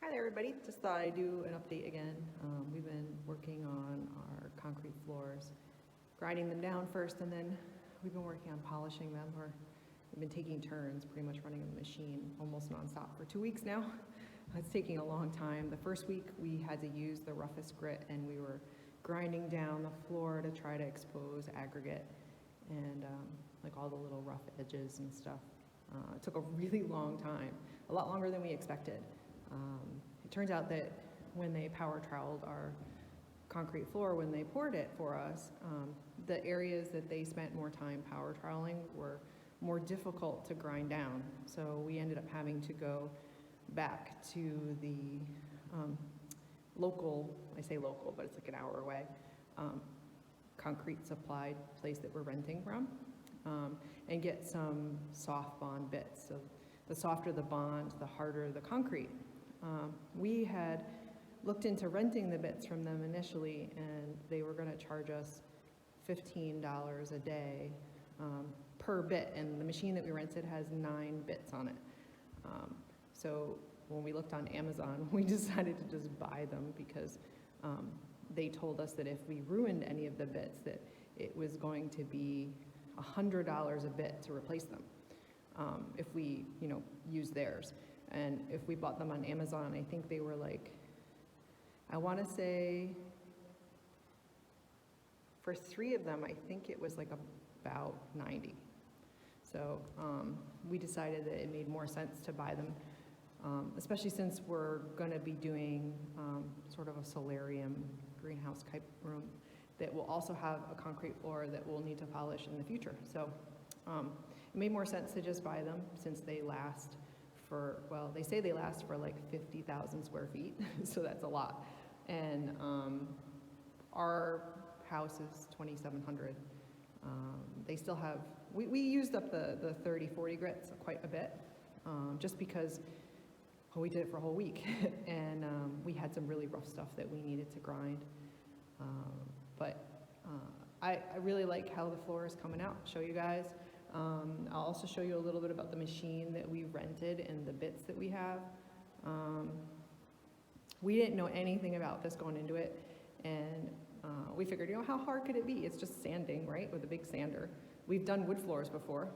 Hi there, everybody. Just thought I'd do an update again. We've been working on our concrete floors, grinding them down first, and then we've been working on polishing them. We've been taking turns, pretty much running the machine almost nonstop for 2 weeks now. It's taking a long time. The first week we had to use the roughest grit, and we were grinding down the floor to try to expose aggregate and like all the little rough edges and stuff. It took a really long time, a lot longer than we expected. It turns out that when they power troweled our concrete floor, when they poured it for us, the areas that they spent more time power troweling were more difficult to grind down. So we ended up having to go back to the local, I say local, but it's like an hour away, concrete supply place that we're renting from, and get some soft bond bits. So the softer the bond, the harder the concrete. We had looked into renting the bits from them initially, and they were going to charge us $15 a day per bit, and the machine that we rented has 9 bits on it. So when we looked on Amazon, we decided to just buy them because they told us that if we ruined any of the bits, that it was going to be $100 a bit to replace them if we, use theirs. And if we bought them on Amazon, I think they were like, I want to say, for 3 of them, I think it was like about 90. So we decided that it made more sense to buy them, especially since we're going to be doing sort of a solarium greenhouse type room that will also have a concrete floor that we'll need to polish in the future. So it made more sense to just buy them since they last for, well, they say they last for like 50,000 square feet, so that's a lot. And our house is 2,700. They still have, we used up the 30, 40 grits quite a bit, just because we did it for a whole week, and we had some really rough stuff that we needed to grind. But I really like how the floor is coming out. Show you guys. I'll also show you a little bit about the machine that we rented and the bits that we have. We didn't know anything about this going into it, and we figured, how hard could it be? It's just sanding, right, with a big sander. We've done wood floors before.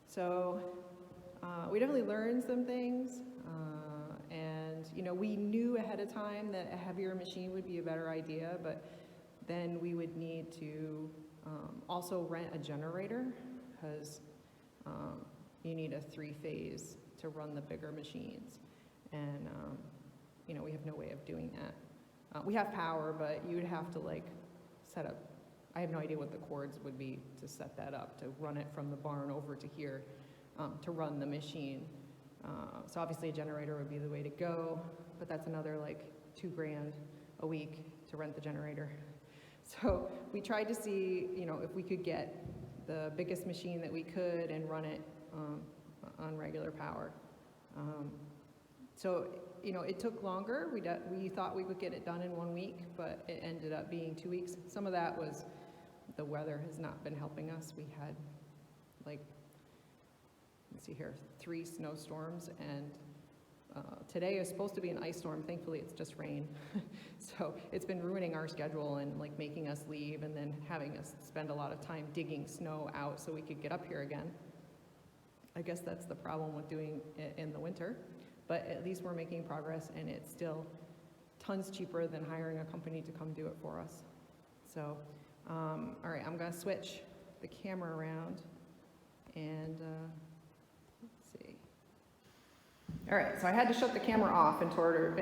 So we definitely learned some things, and we knew ahead of time that a heavier machine would be a better idea, but then we would need to also rent a generator, because you need a 3-phase to run the bigger machines, and we have no way of doing that. We have power, but you would have to set up, I have no idea what the cords would be to set that up, to run it from the barn over to here to run the machine. So obviously a generator would be the way to go, but that's another $2,000 a week to rent the generator. So we tried to see, if we could get the biggest machine that we could and run it on regular power. So, it took longer. We thought we would get it done in 1 week, but it ended up being 2 weeks. Some of that was the weather has not been helping us. We had, let's see here, 3 snowstorms, and today is supposed to be an ice storm. Thankfully, it's just rain. So it's been ruining our schedule and making us leave and then having us spend a lot of time digging snow out so we could get up here again. I guess that's the problem with doing it in the winter, but at least we're making progress, and it's still tons cheaper than hiring a company to come do it for us. So, all right, I'm gonna switch the camera around and all right, so I had to shut the camera off in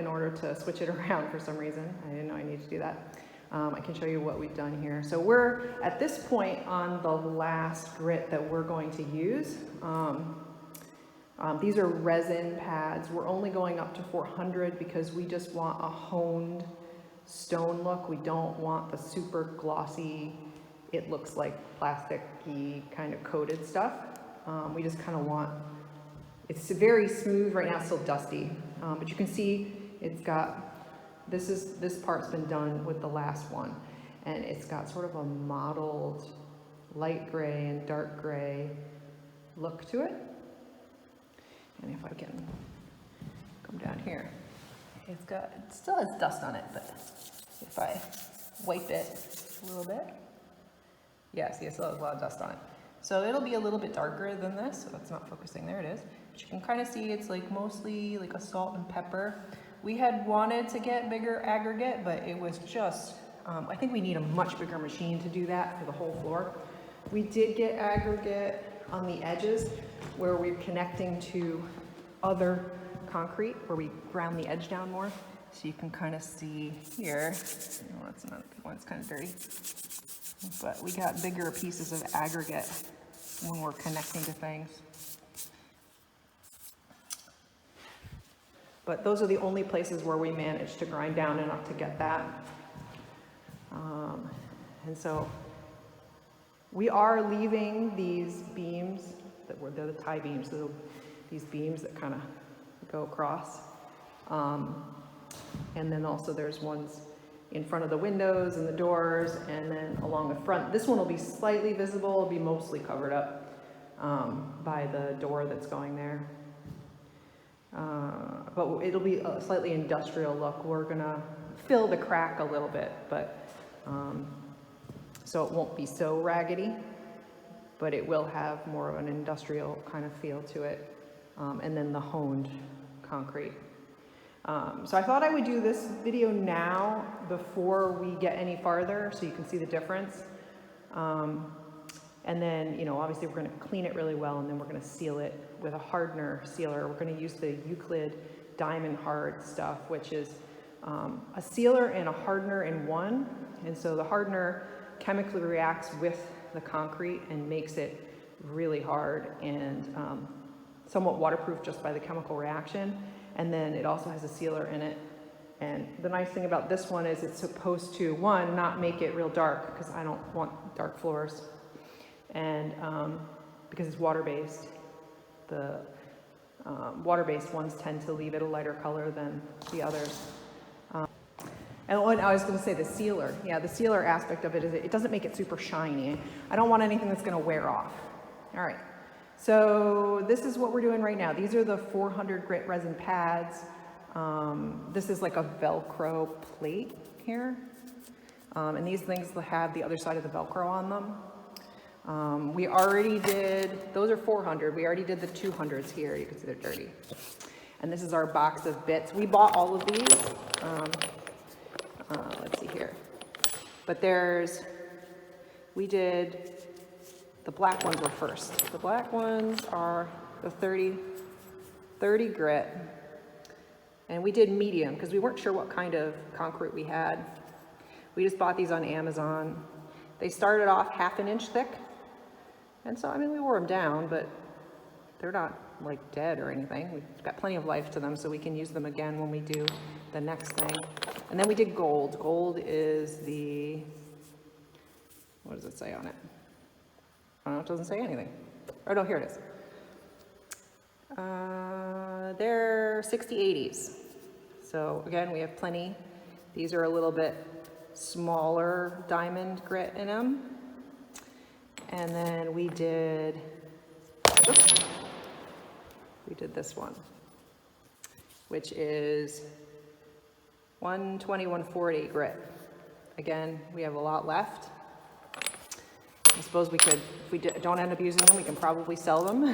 order to switch it around for some reason. I didn't know I needed to do that. I can show you what we've done here. So we're at this point on the last grit that we're going to use. These are resin pads. We're only going up to 400 because we just want a honed stone look. We don't want the super glossy, it looks like plastic-y kind of coated stuff. We just kind of want, it's very smooth right now, still dusty, but you can see it's got, this part's been done with the last one, and it's got sort of a mottled light gray and dark gray look to it. And if I can come down here. It still has dust on it, but if I wipe it a little bit, yeah, see, it still has a lot of dust on it. So it'll be a little bit darker than this, so it's not focusing, there it is. But you can kind of see it's like mostly like a salt and pepper. We had wanted to get bigger aggregate, but it was just, I think we need a much bigger machine to do that for the whole floor. We did get aggregate on the edges where we're connecting to other concrete, where we ground the edge down more. So you can kind of see here, no, that's not a good one, it's kind of dirty. But we got bigger pieces of aggregate when we're connecting to things. But those are the only places where we managed to grind down enough to get that. And so we are leaving these beams that were, they're the tie beams, so these beams that kind of go across. And then also there's ones in front of the windows and the doors, and then along the front. This one will be slightly visible, it'll be mostly covered up by the door that's going there. But it'll be a slightly industrial look. We're gonna fill the crack a little bit, but so it won't be so raggedy, but it will have more of an industrial kind of feel to it. And then the honed concrete. So I thought I would do this video now before we get any farther so you can see the difference. And then, you know, obviously we're going to clean it really well, and then we're going to seal it with a hardener sealer. We're going to use the Euclid Diamond Hard stuff, which is a sealer and a hardener in one. And so the hardener chemically reacts with the concrete and makes it really hard and somewhat waterproof just by the chemical reaction. And then it also has a sealer in it. And the nice thing about this one is it's supposed to, one, not make it real dark, because I don't want dark floors. And because it's water-based, the water-based ones tend to leave it a lighter color than the others. And I was going to say the sealer. Yeah, the sealer aspect of it is it doesn't make it super shiny. I don't want anything that's going to wear off. All right. So this is what we're doing right now. These are the 400 grit resin pads. This is like a Velcro plate here. And these things have the other side of the Velcro on them. We already did, those are 400. We already did the 200s here. You can see they're dirty. And this is our box of bits. We bought all of these. Let's see here. But we did, the black ones were first. The black ones are the 30 grit. And we did medium because we weren't sure what kind of concrete we had. We just bought these on Amazon. They started off 1/2 inch thick. And so, I mean, we wore them down, but they're not like dead or anything. We've got plenty of life to them, so we can use them again when we do the next thing. And then we did gold. Gold is the, what does it say on it? Oh, no, it doesn't say anything. Oh, no, here it is. They're 60/80s. So again, we have plenty. These are a little bit smaller diamond grit in them. And then we did this one, which is 120, 140 grit. Again, we have a lot left. I suppose we could, if we don't end up using them, we can probably sell them.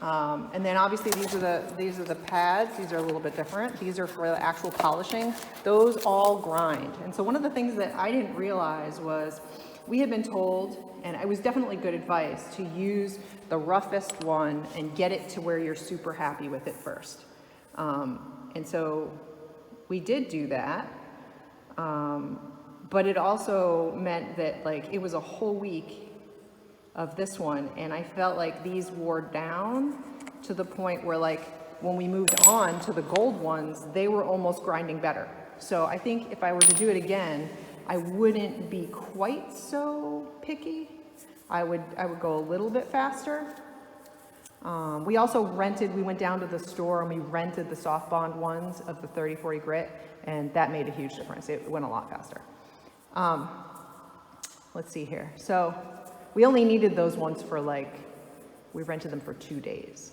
And then obviously these are the pads. These are a little bit different. These are for the actual polishing. Those all grind. And so one of the things that I didn't realize was we had been told, and it was definitely good advice, to use the roughest one and get it to where you're super happy with it first. And so we did do that. But it also meant that like it was a whole week of this one, and I felt like these wore down to the point where like when we moved on to the gold ones, they were almost grinding better. So I think if I were to do it again, I wouldn't be quite so picky. I would go a little bit faster. We also we went down to the store and we rented the soft bond ones of the 30/40 grit, and that made a huge difference. It went a lot faster. Let's see here. So we only needed those ones for we rented them for 2 days.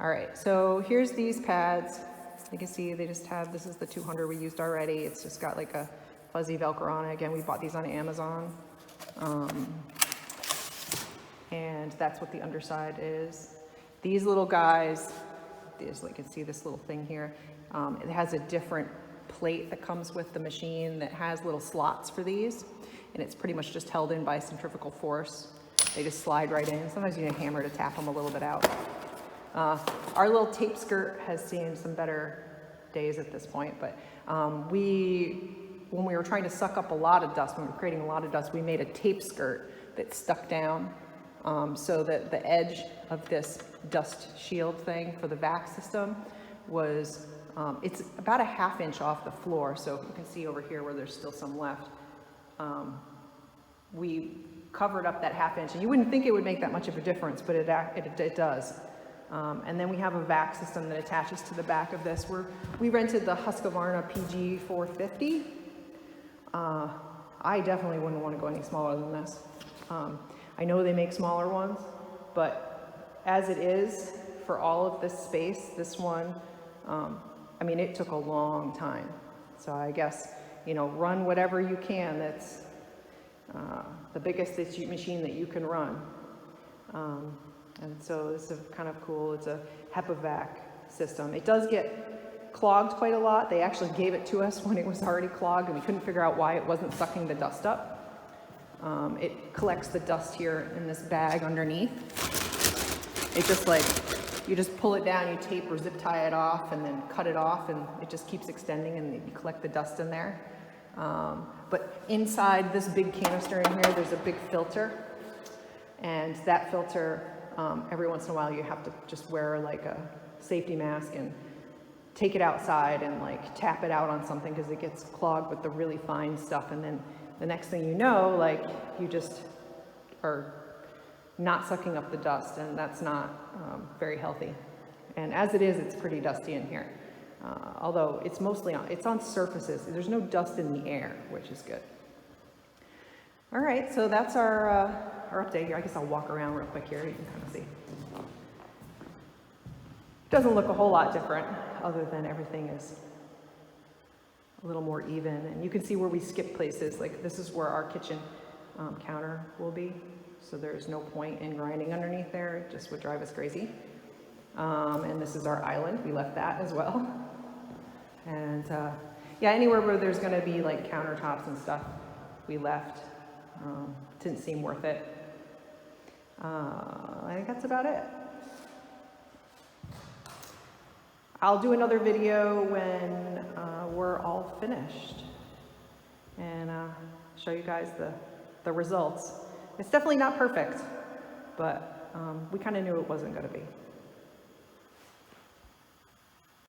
All right, so here's these pads. You can see they just have, this is the 200 we used already. It's just got like a fuzzy Velcro on it. Again, we bought these on Amazon. And that's what the underside is. These little guys, you can see this little thing here. It has a different plate that comes with the machine that has little slots for these. And it's pretty much just held in by centrifugal force. They just slide right in. Sometimes you need a hammer to tap them a little bit out. Our little tape skirt has seen some better days at this point, but when we were trying to suck up a lot of dust, when we were creating a lot of dust, we made a tape skirt that stuck down so that the edge of this dust shield thing for the vac system was, it's about a ½ inch off the floor, so you can see over here where there's still some left. We covered up that ½ inch, and you wouldn't think it would make that much of a difference, but it does. And then we have a vac system that attaches to the back of this. We rented the Husqvarna PG 450. I definitely wouldn't want to go any smaller than this. I know they make smaller ones, but as it is, for all of this space, this one, I mean, it took a long time. So I guess, run whatever you can. That's the biggest machine that you can run. And so this is kind of cool. It's a HEPA-Vac system. It does get clogged quite a lot. They actually gave it to us when it was already clogged, and we couldn't figure out why it wasn't sucking the dust up. It collects the dust here in this bag underneath. It just you just pull it down, you tape or zip tie it off, and then cut it off, and it just keeps extending, and you collect the dust in there. But inside this big canister in here, there's a big filter, and that filter, every once in a while you have to just wear like a safety mask and take it outside and tap it out on something because it gets clogged with the really fine stuff, and then the next thing you know, you just are not sucking up the dust, and that's not very healthy. And as it is, it's pretty dusty in here. Although it's mostly it's on surfaces. There's no dust in the air, which is good. All right, so that's our update here. I guess I'll walk around real quick here. You can kind of see. Doesn't look a whole lot different, other than everything is a little more even. And you can see where we skip places. Like this is where our kitchen counter will be. So there's no point in grinding underneath there. It just would drive us crazy. And this is our island. We left that as well. And yeah, anywhere where there's going to be countertops and stuff, we left. Didn't seem worth it. I think that's about it. I'll do another video when we're all finished and show you guys the results. It's definitely not perfect, but we kind of knew it wasn't going to be.